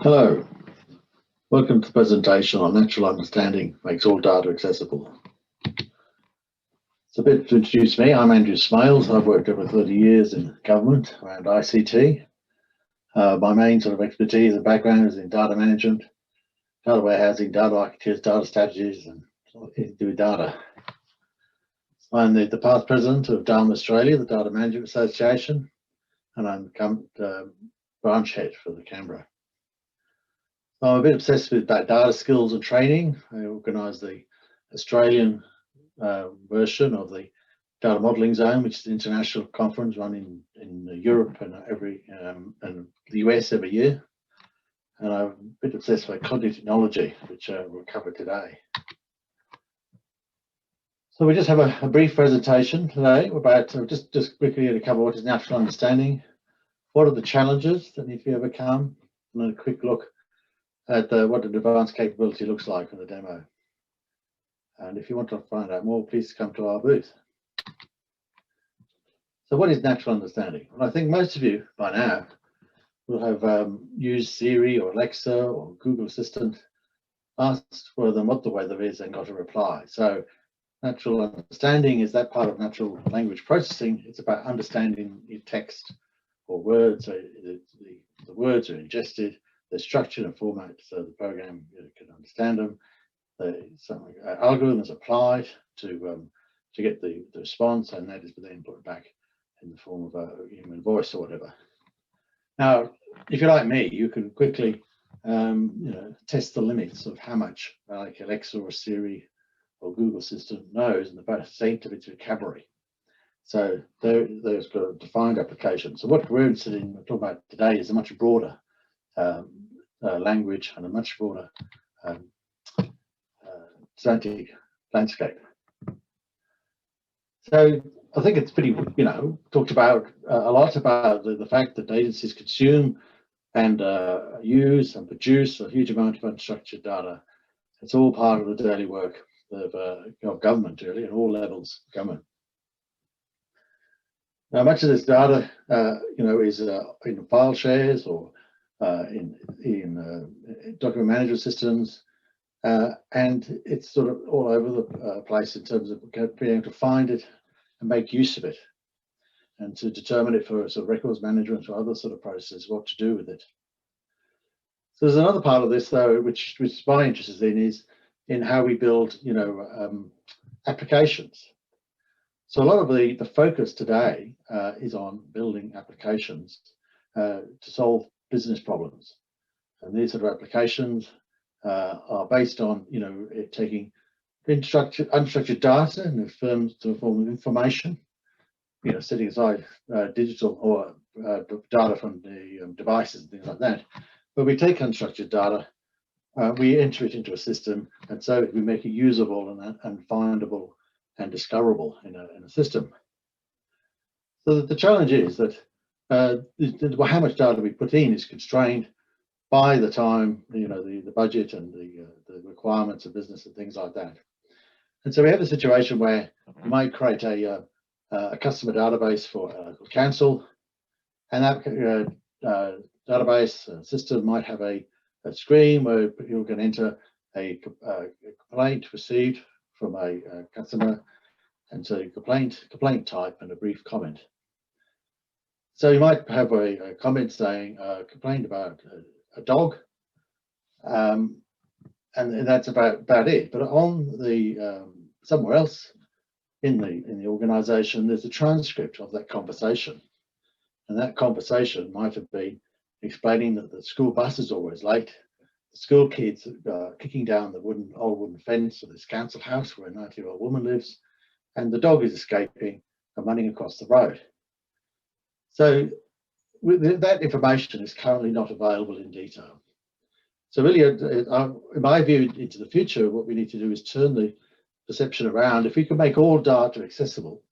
Hello, welcome to the presentation on natural understanding makes all data accessible. It's a bit to introduce me. I'm AndrewSmailes. I've worked over 30 years in government around ICT. My main sort of expertise and background is in data management, data warehousing, data architecture, data strategies, and anything to do with data. I'm the past president of DARM Australia, the Data Management Association, and I'm branch head for the Canberra. I'm a bit obsessed with data skills and training. I organise the Australian version of the Data Modelling Zone, which is an international conference run in Europe and and the US every year. And I'm a bit obsessed with cognitive technology, which we'll cover today. So we just have a brief presentation today about just quickly to cover what is natural understanding, what are the challenges that need to be overcome, and then a quick look at what an advanced capability looks like in the demo. And if you want to find out more, please come to our booth. So what is natural understanding? Well, I think most of you by now will have used Siri or Alexa or Google Assistant, asked for them what the weather is and got a reply. So natural understanding is that part of natural language processing. It's about understanding your text or words. So the words are ingested, they're structured and formatted so the program can understand them. Some algorithms applied to get the response, and that is then put back in the form of a human voice or whatever. Now, if you're like me, you can quickly test the limits of how much like Alexa or Siri or Google Assistant knows in the state of its vocabulary. So there's got a defined application. So what we're interested in talking about today is a much broader language and a much broader semantic landscape. So I think it's pretty, talked about a lot about the fact that agencies consume and use and produce a huge amount of unstructured data. It's all part of the daily work of government, really, at all levels of government. Now, much of this data, is in file shares or in document management systems, and it's sort of all over the place in terms of being able to find it and make use of it, and to determine it for sort of records management or other sort of processes, what to do with it. So there's another part of this, though, which my interest is in how we build, applications. So a lot of the focus today is on building applications to solve business problems, and these sort of applications are based on taking unstructured data and firms to a form of information, setting aside digital or data from the devices and things like that. But we take unstructured data, we enter it into a system, and so we make it usable and findable and discoverable in a system. So the challenge is that how much data we put in is constrained by the time, the budget and the requirements of business and things like that. And so we have a situation where we might create a customer database for council, and that database system might have a screen where you can enter a complaint received from a customer, and so complaint type and a brief comment. So you might have a comment saying complained about a dog, and that's about it. But on the somewhere else in the organisation, there's a transcript of that conversation, and that conversation might have been explaining that the school bus is always late, the school kids are kicking down the old wooden fence of this council house where a 90-year-old woman lives, and the dog is escaping and running across the road. So that information is currently not available in detail. So really, in my view, into the future, what we need to do is turn the perception around. If we can make all data accessible,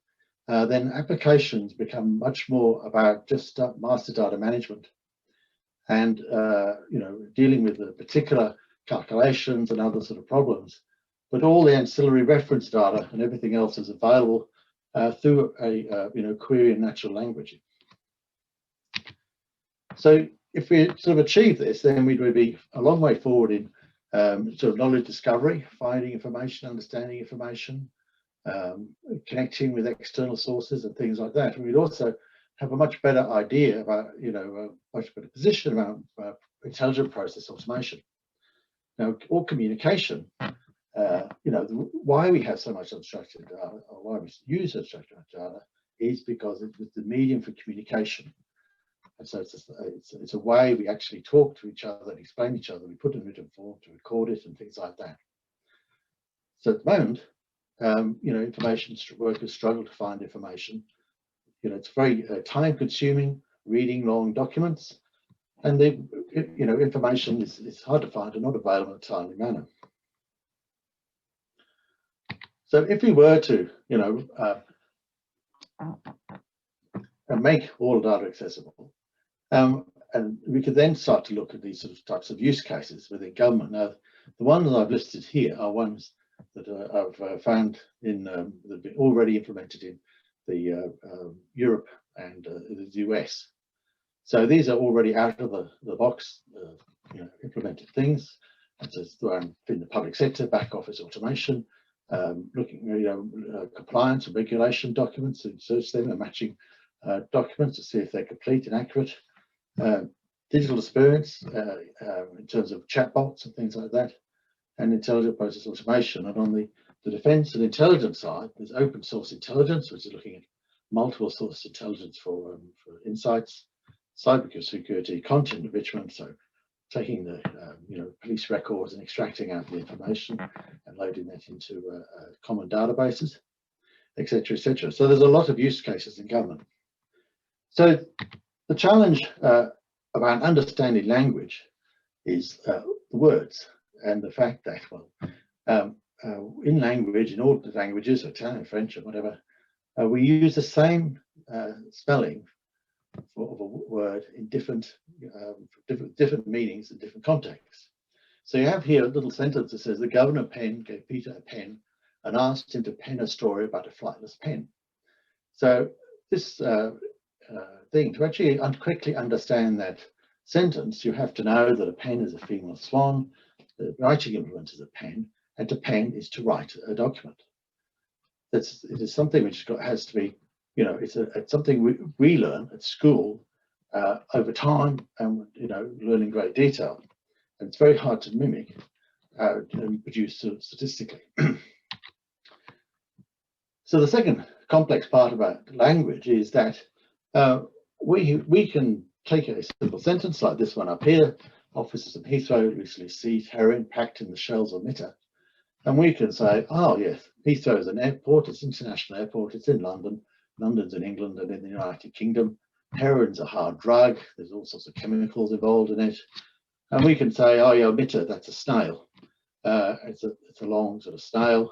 then applications become much more about just master data management and dealing with the particular calculations and other sort of problems. But all the ancillary reference data and everything else is available through a query in natural language. So if we sort of achieve this, then we would be a long way forward in sort of knowledge discovery, finding information, understanding information, connecting with external sources and things like that. And we'd also have a much better idea about, much better position about intelligent process automation. Now, or communication, why we have so much unstructured data, or why we use unstructured data, is because it's the medium for communication. And so it's a way we actually talk to each other and explain each other. We put it in written form to record it and things like that. So at the moment, information workers struggle to find information. It's very time-consuming, reading long documents, and information is hard to find and not available in a timely manner. So if we were to, make all data accessible, and we could then start to look at these sort of types of use cases within government. Now, the ones that I've listed here are ones that I've found in that have been already implemented in the Europe and the US. So these are already out of the box, implemented things. And so it's in the public sector, back office automation, looking compliance and regulation documents and search them and matching documents to see if they're complete and accurate. Digital experience in terms of chatbots and things like that, and intelligent process automation. And on the defense and intelligence side, there's open source intelligence, which is looking at multiple source intelligence for insights, cybersecurity, content enrichment, so taking the police records and extracting out the information and loading that into common databases, etc., etc. So there's a lot of use cases in government. So the challenge about understanding language is the words, and the fact that, in language, in all the languages, Italian, French, or whatever, we use the same spelling of a word in different meanings and different contexts. So you have here a little sentence that says, the governor pen gave Peter a pen and asked him to pen a story about a flightless pen. So this thing, to actually quickly understand that sentence, you have to know that a pen is a female swan, the writing implement is a pen, and to pen is to write a document. It is something which has to be, it's something we learn at school over time, and learn in great detail. And it's very hard to mimic and produce statistically. So the second complex part about language is that we can take a simple sentence like this one up here. Officers of Heathrow recently seized heroin packed in the shells of Mitta. And we can say, oh yes, Heathrow is an airport, it's an international airport, it's in London, London's in England and in the United Kingdom. Heroin's a hard drug, there's all sorts of chemicals involved in it. And we can say, oh yeah, Mitta, that's a snail. It's a long sort of snail.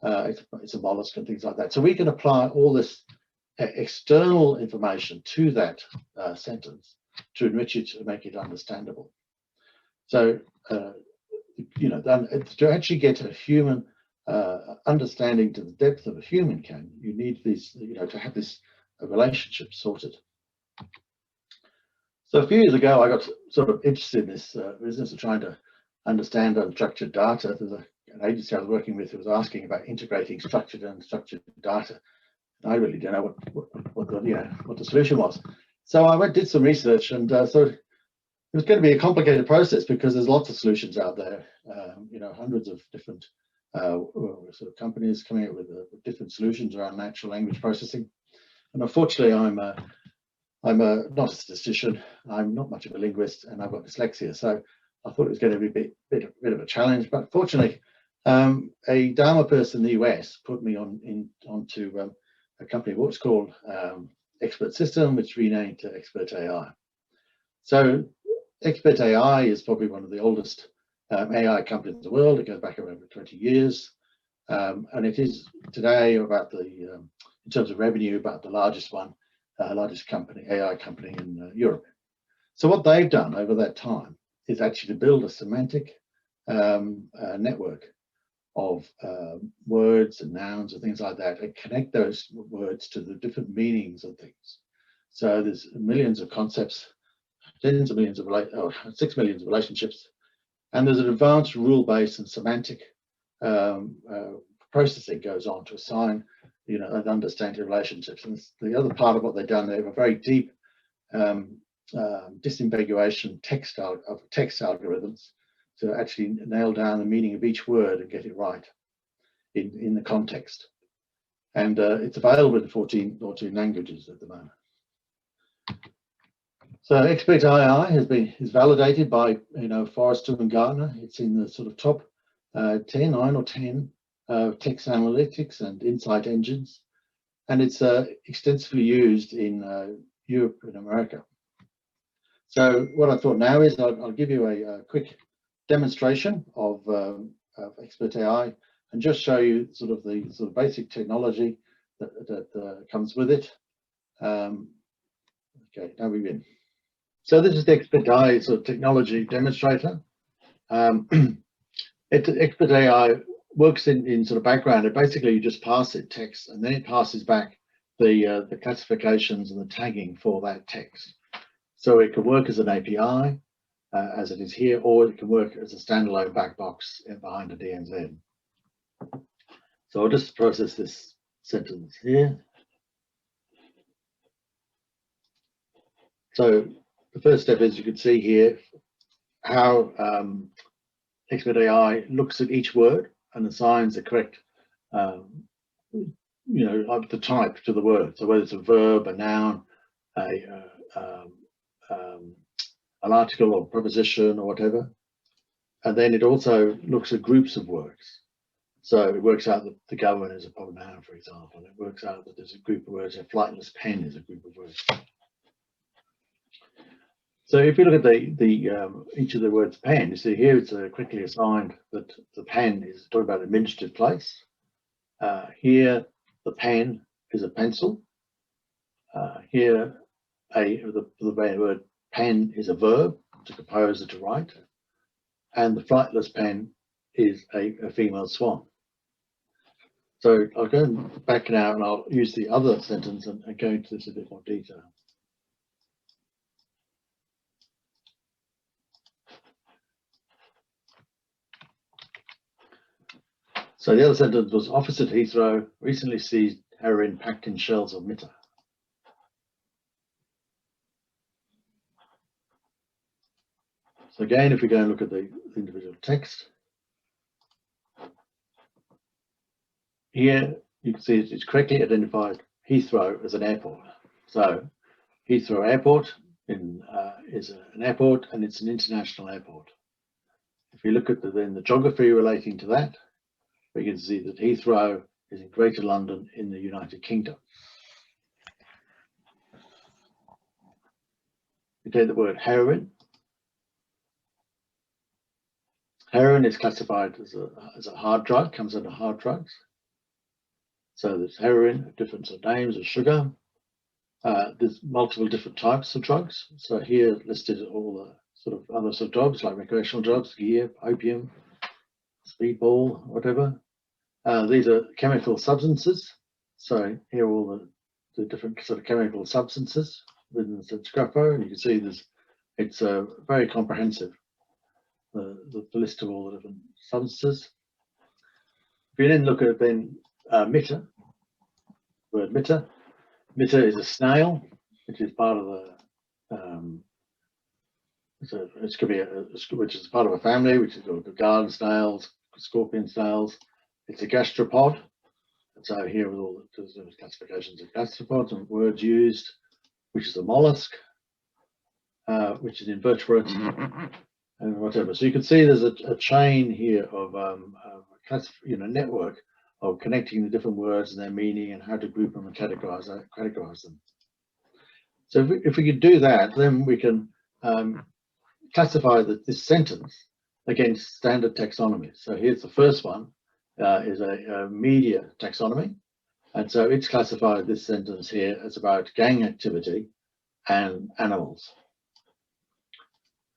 It's a mollusk and things like that. So we can apply all this external information to that sentence to enrich it, to make it understandable. So, to actually get a human understanding to the depth of a human can, you need these, to have this relationship sorted. So a few years ago, I got sort of interested in this business of trying to understand unstructured data. There's an agency I was working with who was asking about integrating structured and unstructured data. I really don't know what the solution was. So I did some research, and so it was going to be a complicated process because there's lots of solutions out there. Hundreds of different sort of companies coming up with different solutions around natural language processing. And unfortunately, I'm not a statistician. I'm not much of a linguist, and I've got dyslexia. So I thought it was going to be a bit of a challenge. But fortunately, a Dharma person in the US put me onto a company, what's called Expert System, which renamed to Expert AI. So Expert AI is probably one of the oldest AI companies in the world. It goes back over 20 years. And it is today about in terms of revenue, about the largest company, AI company in Europe. So what they've done over that time is actually to build a semantic network of words and nouns and things like that, and connect those words to the different meanings of things. So there's millions of concepts tens of millions of 6 million relationships, and there's an advanced rule-based and semantic processing goes on to assign, and understand the relationships. And the other part of what they've done, they have a very deep disambiguation text algorithms to actually nail down the meaning of each word and get it right in the context. And it's available in 14 languages at the moment. So Expert AI is validated by Forrester and Gartner. It's in the sort of top 9 or 10 text analytics and insight engines, and it's extensively used in Europe and America. So what I thought now is I'll give you a quick demonstration of Expert AI and just show you the basic technology that comes with it. Okay, now we begin. So this is the Expert AI technology demonstrator. Expert AI works in background. It basically, you just pass it text, and then it passes back the classifications and the tagging for that text. So it can work as an API, as it is here, or it can work as a standalone back box behind a DNZ. So I'll just process this sentence here. So the first step is, you can see here how Expert AI looks at each word and assigns the correct, the type to the word. So whether it's a verb, a noun, an article or preposition or whatever. And then it also looks at groups of words. So it works out that the government is a proper noun, for example. And it works out that there's a group of words. A flightless pen is a group of words. So if you look at each of the words pen, you see here it's quickly assigned that the pen is talking about administrative place. Here the pen is a pencil. Here the word pen is a verb, to compose or to write. And the flightless pen is a female swan. So I'll go back now and I'll use the other sentence and go into this in a bit more detail. So the other sentence was, officers at Heathrow recently seized heroin packed in shells of mitre. So again, if we go and look at the individual text, here you can see it's correctly identified Heathrow as an airport. So Heathrow Airport is an airport, and it's an international airport. If you look at the geography relating to that, we can see that Heathrow is in Greater London in the United Kingdom. We take the word heroin. Heroin is classified as a hard drug, comes under hard drugs. So there's heroin, different names of sugar. There's multiple different types of drugs. So here listed all the other drugs like recreational drugs, gear, opium, speedball, whatever. These are chemical substances. So here are all the different chemical substances within the grapho, and you can see it's very comprehensive. The list of all the different substances. If you then look at mitre, the word mitre. Mitre is a snail, which is part of which is part of a family, which is called the garden snails, scorpion snails. It's a gastropod. So here with all the classifications of gastropods and words used, which is a mollusk, which is invertebrate, and whatever. So you can see there's a chain here of network of connecting the different words and their meaning and how to group them and categorize them. So if we could do that, then we can classify this sentence against standard taxonomy. So here's the first one, is a media taxonomy. And so it's classified this sentence here as about gang activity and animals.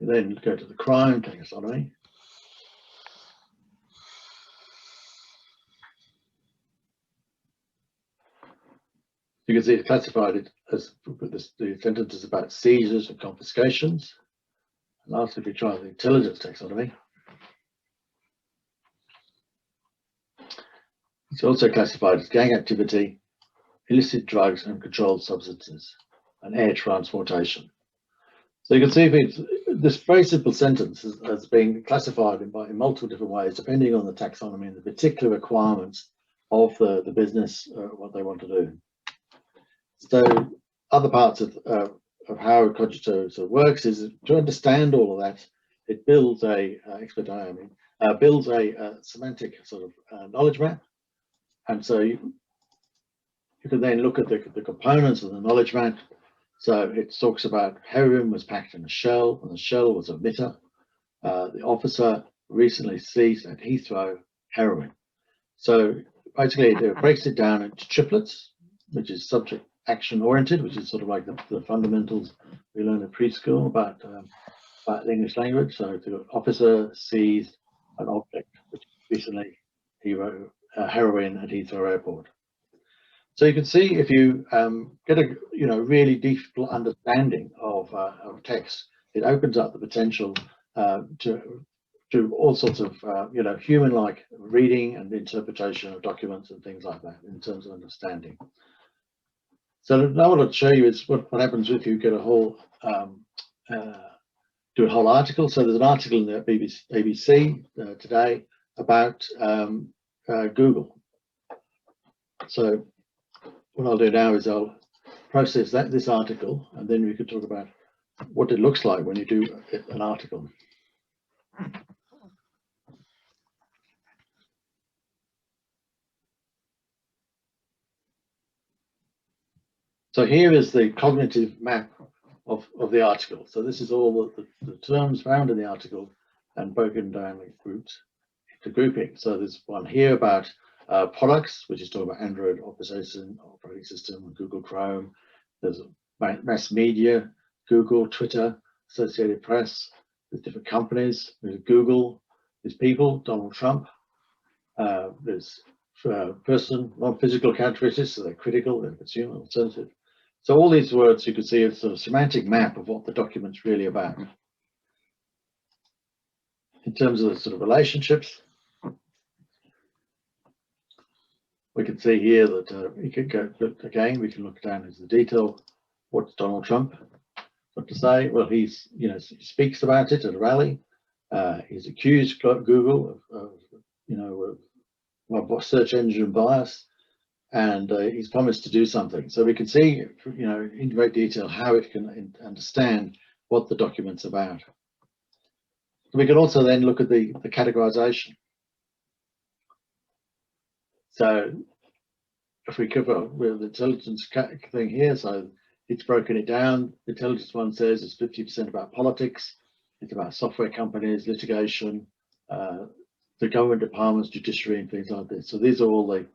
Then go to the crime taxonomy. You can see it classified it as the sentence is about seizures and confiscations. And lastly, if we try the intelligence taxonomy, it's also classified as gang activity, illicit drugs and controlled substances, and air transportation. So you can see this very simple sentence has been classified in multiple different ways, depending on the taxonomy and the particular requirements of the business, what they want to do. So other parts of how Cogito works is to understand all of that. It builds builds a semantic sort of knowledge map, and so you can then look at the components of the knowledge map. So it talks about heroin was packed in a shell, and the shell was a emitter. The officer recently seized at Heathrow heroin. So basically, it breaks it down into triplets, which is subject action oriented, which is sort of like the fundamentals we learn at preschool about the English language. So the officer seized an object, which recently heroin at Heathrow Airport. So you can see if you get a really deep understanding of text, it opens up the potential to all sorts of human-like reading and interpretation of documents and things like that in terms of understanding. So now what I'll show you is what happens if you get a whole do a whole article. So there's an article in the BBC today about Google. So what I'll do now is I'll process this article, and then we could talk about what it looks like when you do an article. So here is the cognitive map of the article. So this is all the terms found in the article and broken down in groups into grouping. So there's one here about products, which is talking about Android operating system, and Google Chrome. There's mass media, Google, Twitter, Associated Press. There's different companies. There's Google. There's people, Donald Trump. There's person, non-physical characteristics, so they're critical, they're consumer, alternative. So all these words you can see is a sort of semantic map of what the document's really about. In terms of the sort of relationships, we can see here that we could go, again, we can look down into the detail. What's Donald Trump got to say? Well, he speaks about it at a rally. He's accused Google of search engine bias, and he's promised to do something. So we can see, in great detail how it can understand what the document's about. We can also then look at the categorization. So if we cover with the intelligence thing here, so it's broken it down. The intelligence one says it's 50% about politics, it's about software companies, litigation, the government departments, judiciary, and things like this. So these are all the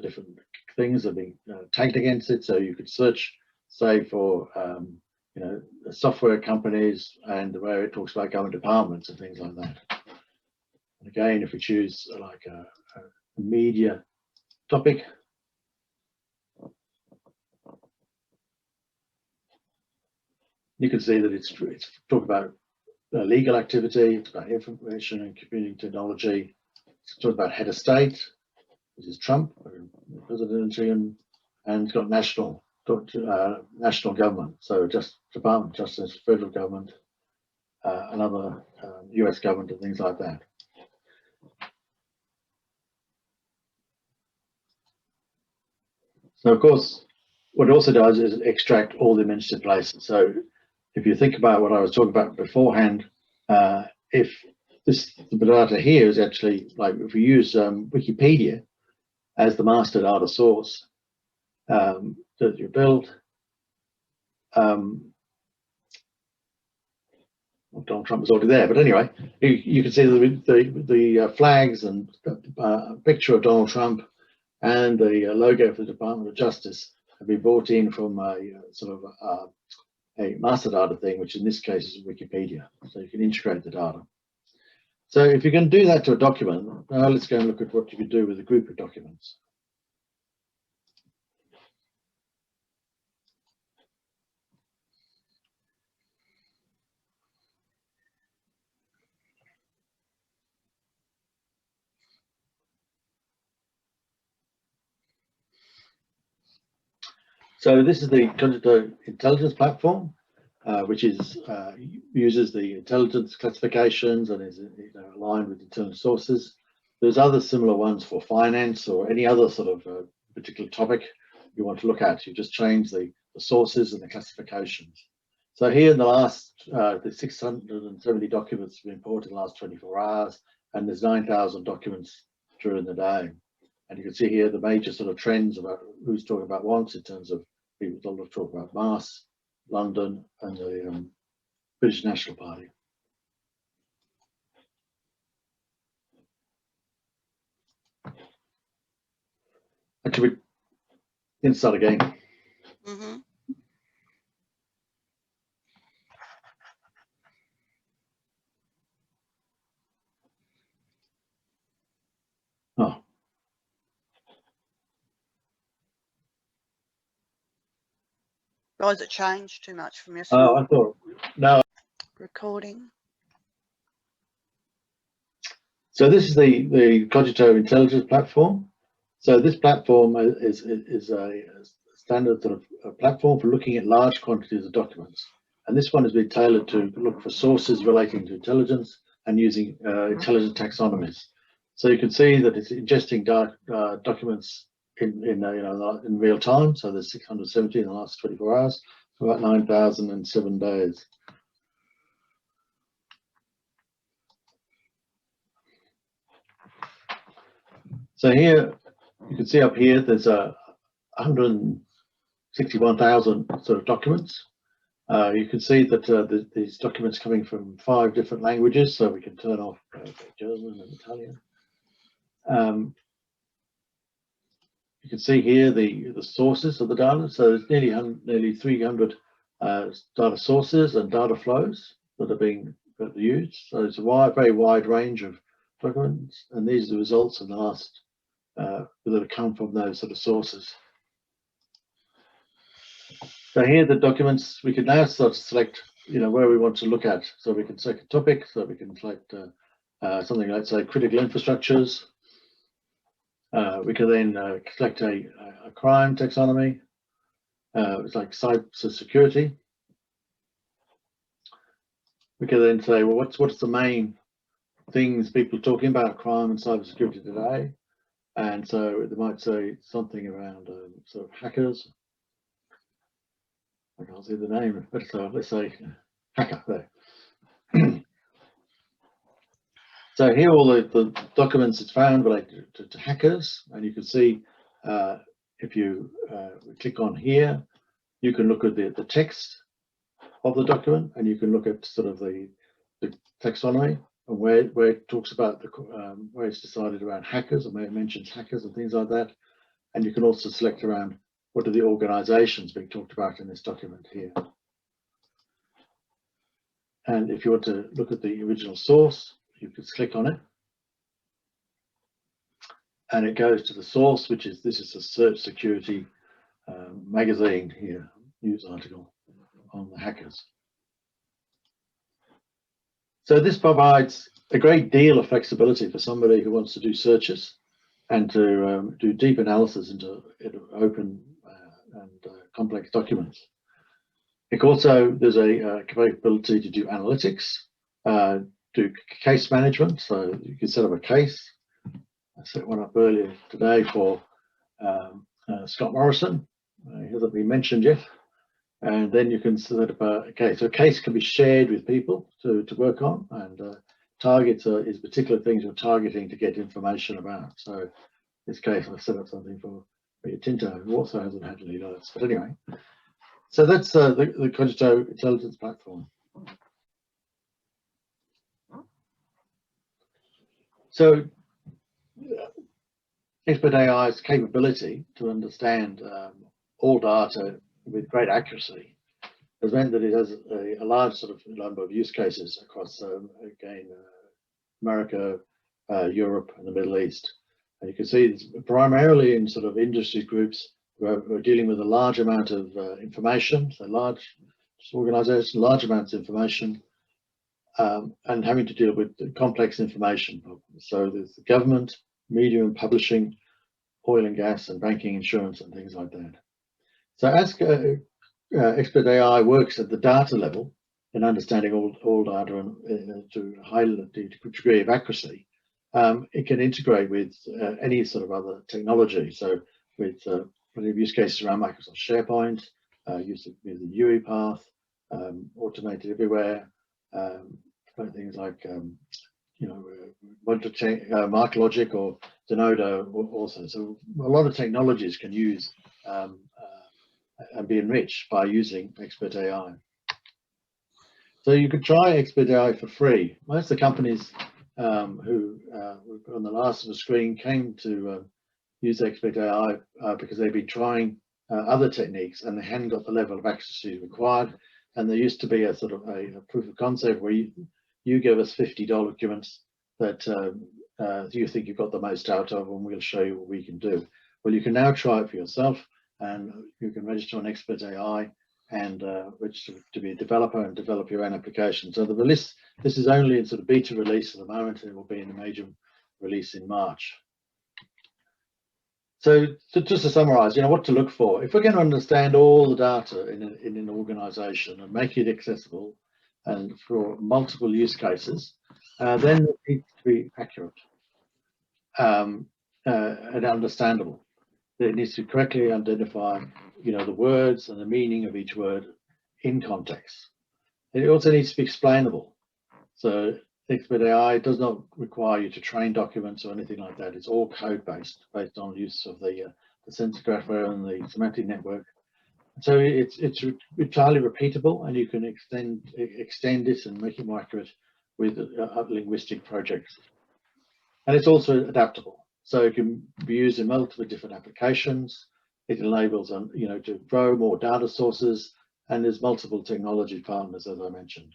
different things that are being tagged against it. So you could search, say, for software companies, and where it talks about government departments and things like that. And again, if we choose like a media topic, you can see that it's talking about legal activity, it's about information and computing technology, it's talking about head of state, which is Trump, presidency, and it's got national government, so just Department of Justice, federal government, another US government, and things like that. So of course, what it also does is extract all the administrative places. So if you think about what I was talking about beforehand, if the data here is actually, like, if we use Wikipedia as the master data source that you build, well, Donald Trump was already there, but anyway, you can see the flags and a picture of Donald Trump and the logo for the Department of Justice have been brought in from a sort of a master data thing, which in this case is Wikipedia. So you can integrate the data. So if you can do that to a document, now let's go and look at what you can do with a group of documents. So this is the Cogito intelligence platform, which is uses the intelligence classifications and is aligned with intelligence sources. There's other similar ones for finance or any other sort of particular topic you want to look at. You just change the sources and the classifications. So here in the last, the 670 documents have been imported in the last 24 hours, and there's 9,000 documents during the day. And you can see here the major sort of trends about who's talking about what in terms of people talk about Mars, London, and the British National Party. Actually, we can start again. Mm-hmm. Oh. Or has it changed too much from your Oh, I thought, no. recording? So this is the Cogito intelligence platform. So this platform is a standard sort of a platform for looking at large quantities of documents. And this one has been tailored to look for sources relating to intelligence and using intelligent taxonomies. So you can see that it's ingesting documents in real time. So there's 670 in the last 24 hours, about 9,000 in 7 days. So here you can see up here there's 161,000 sort of documents. You can see that these documents coming from 5 different languages, so we can turn off German and Italian. You can see here the sources of the data. So there's nearly 300 data sources and data flows that are being used. So it's a very wide range of documents, and these are the results in the last that have come from those sort of sources. So here are the documents. We can now start to select, where we want to look at. So we can select a topic. So we can select something like, say, critical infrastructures. We can then select a crime taxonomy. It's like cyber security. We can then say, well, what's the main things people are talking about crime and cyber security today? And so they might say something around sort of hackers. I can't see the name, but let's say hacker there. So here are all the documents it's found related to hackers, and you can see if you click on here, you can look at the text of the document, and you can look at sort of the taxonomy and where it talks about where it's decided around hackers, and where it mentions hackers and things like that. And you can also select around what are the organizations being talked about in this document here. And if you want to look at the original source, you can click on it. And it goes to the source, this is a search security magazine here, news article on the hackers. So this provides a great deal of flexibility for somebody who wants to do searches and to do deep analysis into open and complex documents. There's a capability to do analytics, do case management. So you can set up a case. I set one up earlier today for Scott Morrison. He hasn't been mentioned yet. And then you can set up a case. So a case can be shared with people to work on, and targets is particular things you're targeting to get information about. So in this case, I set up something for Rio Tinto, who also hasn't had lead alerts. But anyway, so that's the Cogito intelligence platform. So Expert AI's capability to understand all data with great accuracy has meant that it has a large sort of number of use cases across, again, America, Europe, and the Middle East. And you can see it's primarily in sort of industry groups who are dealing with a large amount of information, so large organizations, large amounts of information, and having to deal with complex information problems. So there's the government, media and publishing, oil and gas, and banking, insurance, and things like that. So as Expert AI works at the data level in understanding all data and to a high degree of accuracy, it can integrate with any sort of other technology. So with use cases around Microsoft SharePoint, use of the UiPath, automated everywhere, things like MarkLogic or Zenodo also. So a lot of technologies can use and be enriched by using Expert AI. So you could try Expert AI for free. Most of the companies who on the last of the screen came to use Expert AI because they've been trying other techniques and they hadn't got the level of accuracy required. And there used to be a sort of a proof of concept where you give us 50 documents that you think you've got the most out of, and we'll show you what we can do. Well, you can now try it for yourself, and you can register on Expert AI and register to be a developer and develop your own application. So the release, this is only in sort of beta release at the moment, and it will be in a major release in March. So just to summarize, what to look for. If we're going to understand all the data in an organization and make it accessible and for multiple use cases, then it needs to be accurate and understandable. It needs to correctly identify, the words and the meaning of each word in context. It also needs to be explainable. So Expert AI does not require you to train documents or anything like that. It's all code-based, based on use of the sensor grapher and the semantic network. So it's entirely repeatable, and you can extend it and make it more accurate with linguistic projects. And it's also adaptable, so it can be used in multiple different applications. It enables to grow more data sources, and there's multiple technology partners, as I mentioned.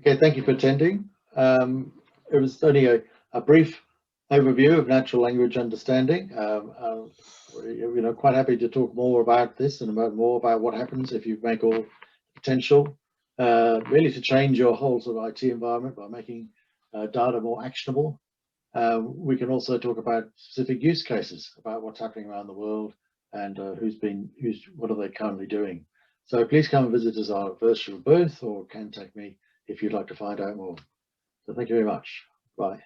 Okay, thank you for attending. It was only a brief overview of natural language understanding. Quite happy to talk more about this and more about what happens if you make all potential really to change your whole sort of IT environment by making data more actionable. We can also talk about specific use cases about what's happening around the world and what are they currently doing. So please come and visit us at our virtual booth or contact me if you'd like to find out more. So thank you very much. Bye.